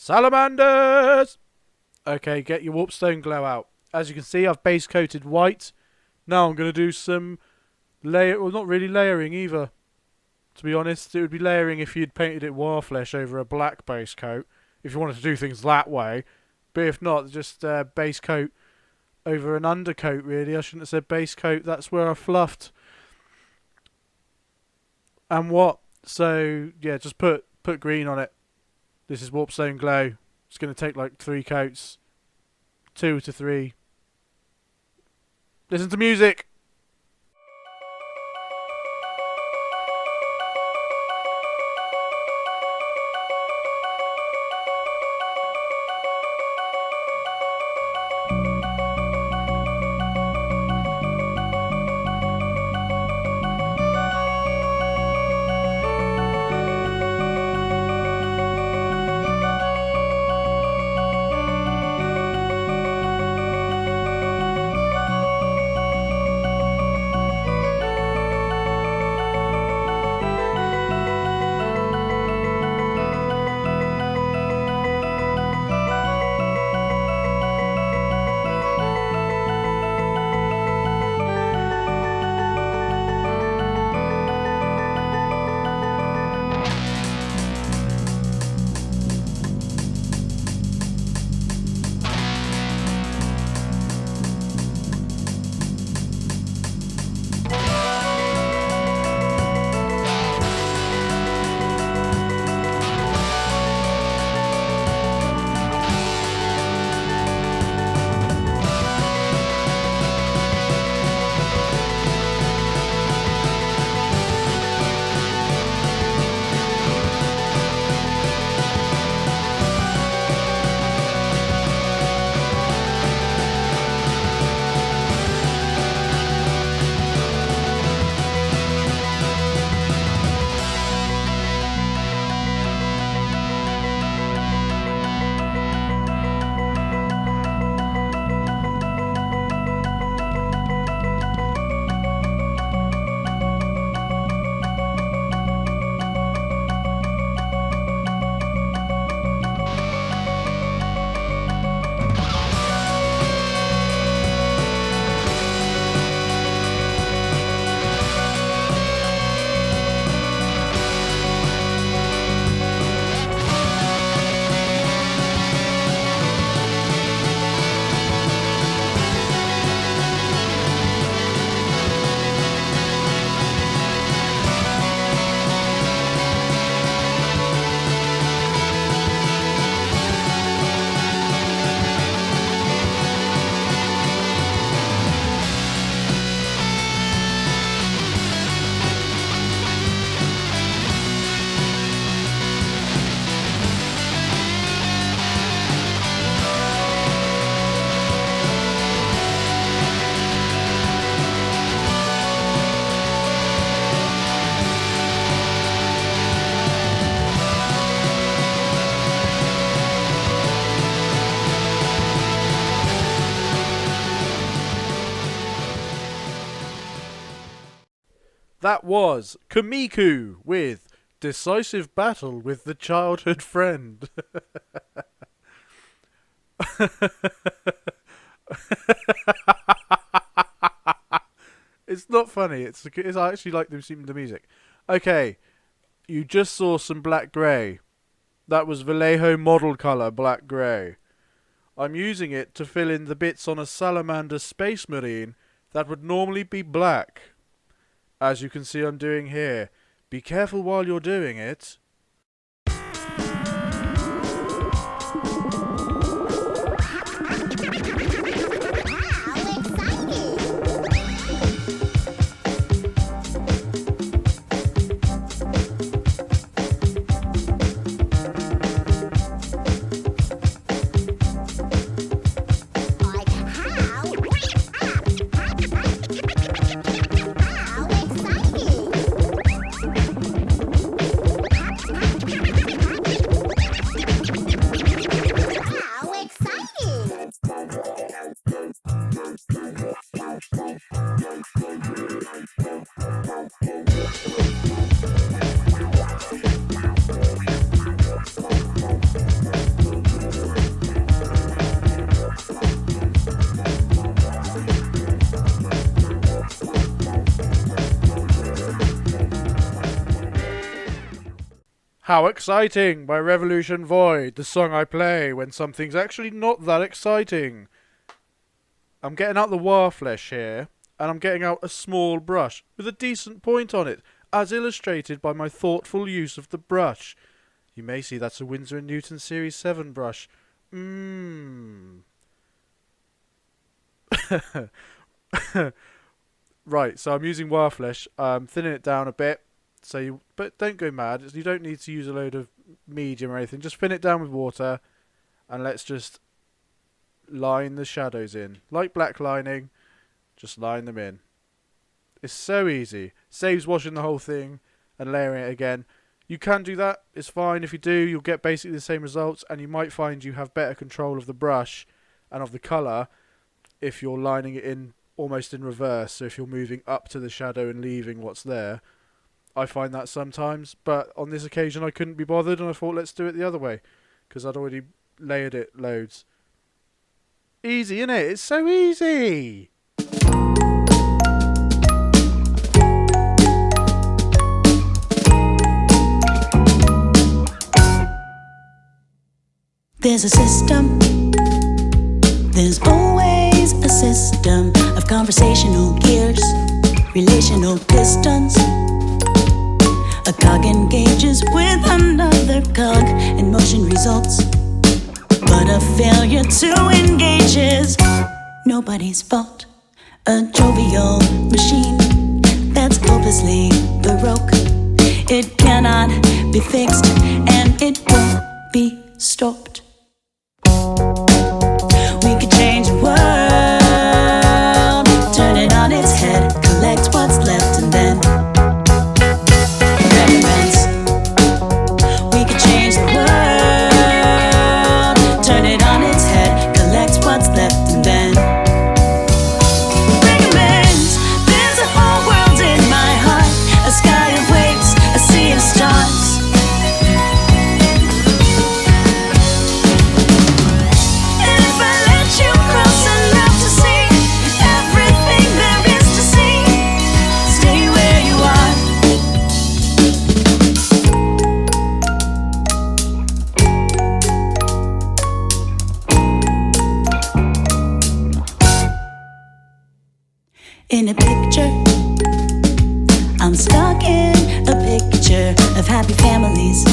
Salamanders! Okay, get your Warpstone Glow out. As you can see, I've base coated white. Now I'm going to do some well, not really layering either. To be honest, it would be layering if you'd painted it Warflesh over a black base coat, if you wanted to do things that way. But if not, just base coat over an undercoat, really. I shouldn't have said base coat, that's where I fluffed. And what? So, yeah, just put green on it. This is Warpstone Glow. It's going to take like 3 coats. 2 to 3. Listen to music! That was Kamiku with Decisive Battle with the Childhood Friend. It's not funny. It's I actually like the music. Okay, you just saw some black grey. That was Vallejo model colour black grey. I'm using it to fill in the bits on a Salamanders Space Marine that would normally be black. As you can see I'm doing here. Be careful while you're doing it. How exciting by Revolution Void, the song I play when something's actually not that exciting. I'm getting out the Waaagh flesh here, and I'm getting out a small brush with a decent point on it, as illustrated by my thoughtful use of the brush. You may see that's a Winsor & Newton Series 7 brush. Right, so I'm using Waaagh flesh. Thinning it down a bit, but don't go mad. You don't need to use a load of medium or anything. Just thin it down with water, and let's just line the shadows in. Like black lining, just line them in. It's so easy. Saves washing the whole thing and layering it again. You can do that. It's fine. If you do, you'll get basically the same results, and you might find you have better control of the brush and of the colour if you're lining it in almost in reverse. So if you're moving up to the shadow and leaving what's there. I find that sometimes, but on this occasion I couldn't be bothered, and I thought let's do it the other way because I'd already layered it loads. Easy, innit? It's so easy! There's a system. There's always a system of conversational gears, relational pistons. A cog engages with another cog, and motion results. But a failure to engage is nobody's fault. A jovial machine that's hopelessly baroque. It cannot be fixed, and it won't be stopped. We could change the world, turn it on its head, collect what's left, and then recommence. We could change the world, turn it on its head, collect what's left, and then recommence. There's a whole world in my heart, a sky of waves, a sea of stars. In a picture, I'm stuck in a picture of happy families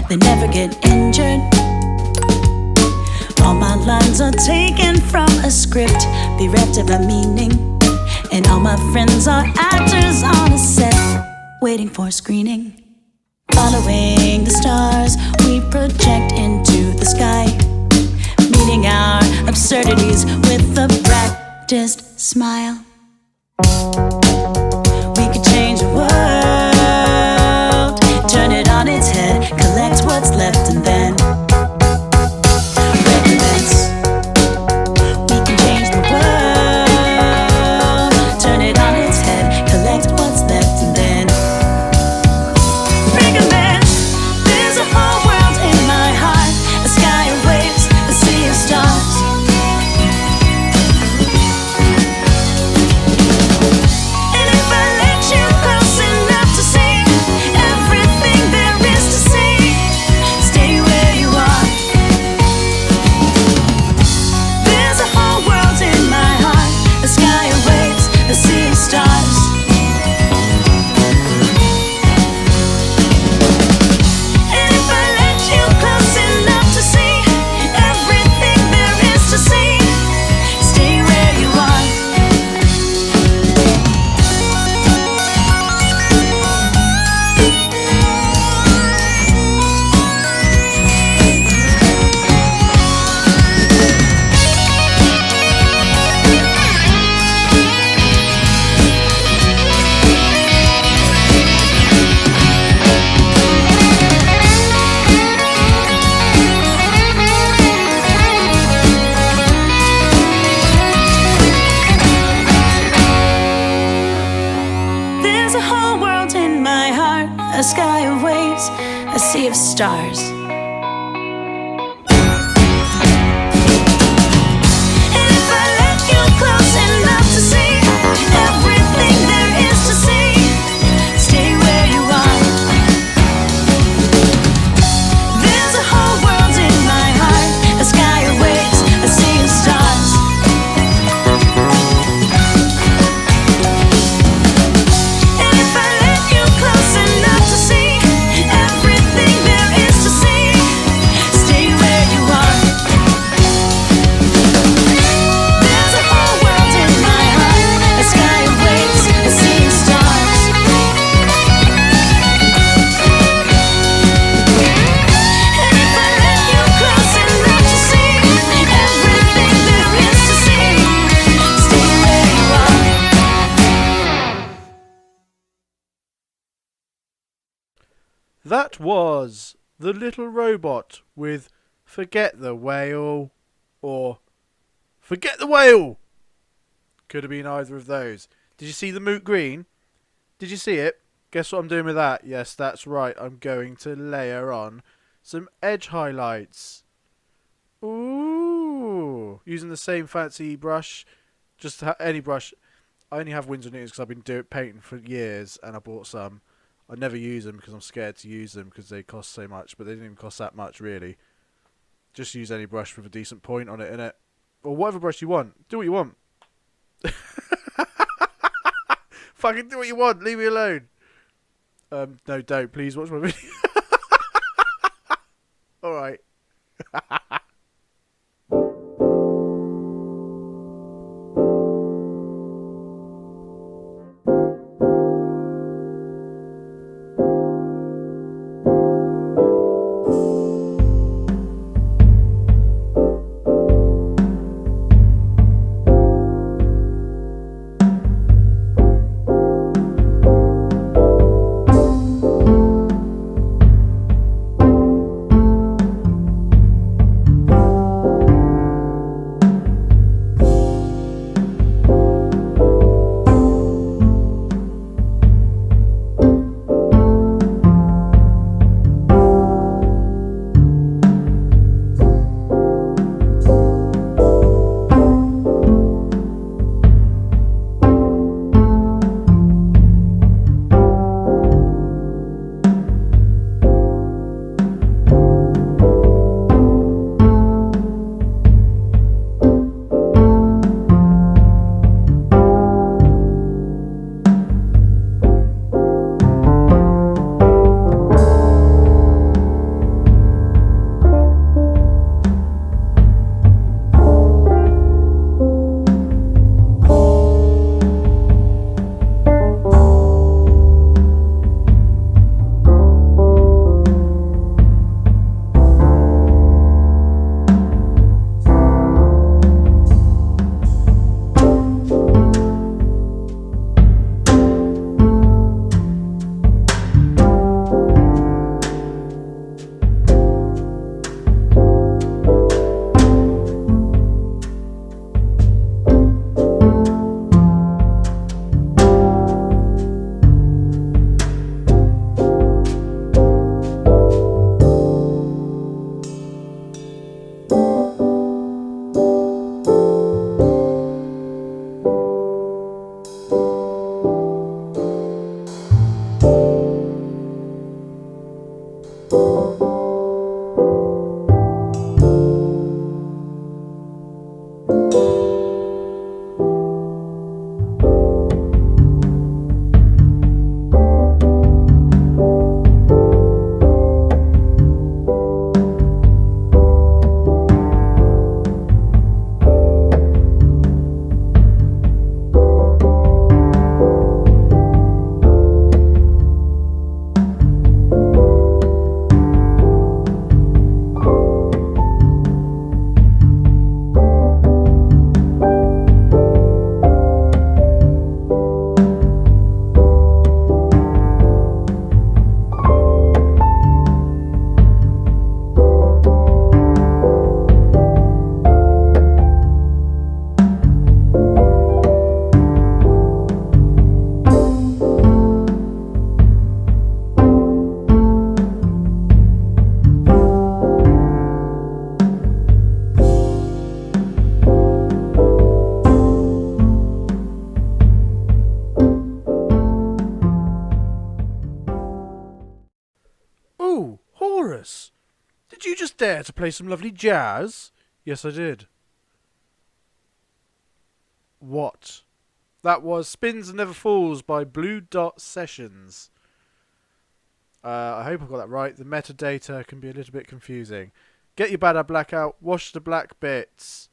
that never get injured. All my lines are taken from a script, bereft of a meaning, and all my friends are actors on a set, waiting for screening. Following the stars, we project into the sky, meeting our absurdities with a practiced smile. We could change the world, turn it on its head, collect what's left, and then recommence. We can change the world, turn it on its head, collect what's left, and then recommence. There's a whole world in my heart, a sky of waves, a sea of stars. A sky of waves, a sea of stars. And if I let you close enough to see everything there is to see, stay where you are. That was The Little Robot with Forget the Whale or Forget the Whale. Could have been either of those. Did you see the Moot Green? Did you see it? Guess what I'm doing with that? Yes, that's right. I'm going to layer on some edge highlights. Ooh. Using the same fancy brush. Just any brush. I only have Winsor Newtons because I've been painting for years and I bought some. I never use them because I'm scared to use them because they cost so much, but they didn't even cost that much really. Just use any brush with a decent point on it, innit? Or whatever brush you want. Do what you want. Fucking do what you want. Leave me alone. No, don't. Please watch my video. Alright. Did you just dare to play some lovely jazz? Yes, I did. What? That was Spins and Never Falls by Blue Dot Sessions. I hope I got that right. The metadata can be a little bit confusing. Get your bad black out. Wash the black bits.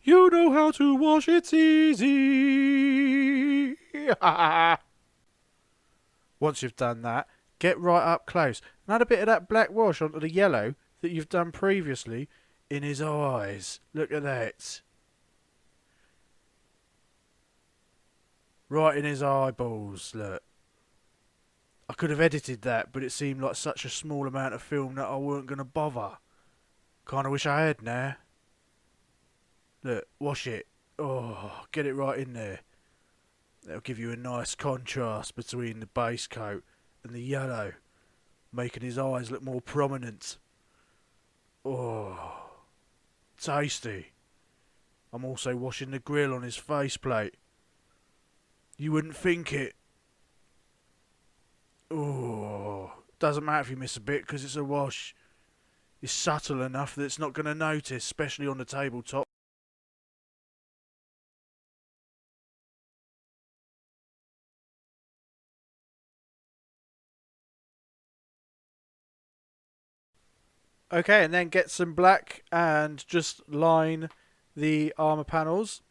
You know how to wash, it's easy. Once you've done that, get right up close and add a bit of that black wash onto the yellow that you've done previously in his eyes. Look at that. Right in his eyeballs, look. I could have edited that, but it seemed like such a small amount of film that I weren't going to bother. Kinda wish I had now. Look, wash it. Oh, get it right in there. That'll give you a nice contrast between the base coat and the yellow, making his eyes look more prominent. Oh, tasty. I'm also washing the grill on his faceplate. You wouldn't think it. Oh, doesn't matter if you miss a bit because it's a wash. It's subtle enough that it's not going to notice, especially on the tabletop. Okay, and then get some black and just line the armour panels.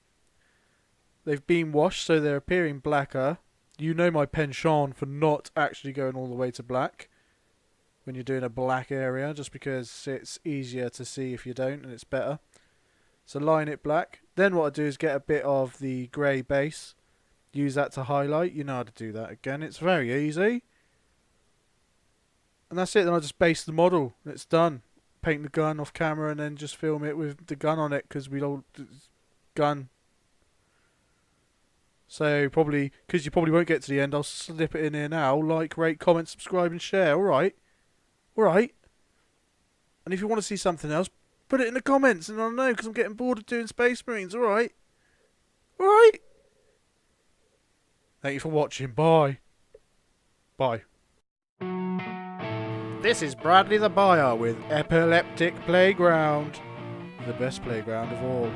They've been washed, so they're appearing blacker. You know my penchant for not actually going all the way to black when you're doing a black area, just because it's easier to see if you don't, and it's better. So line it black. Then what I do is get a bit of the grey base, use that to highlight. You know how to do that again. It's very easy. And that's it. Then I just base the model. And it's done. Paint the gun off camera and then just film it with the gun on it because we don't gun. So probably because you probably won't get to the end, I'll slip it in here now. Like, rate, comment, subscribe, and share. All right. And if you want to see something else, put it in the comments, and I'll know because I'm getting bored of doing Space Marines. All right. Thank you for watching. Bye. This is Bradley the Buyer with Epileptic Playground, the best playground of all.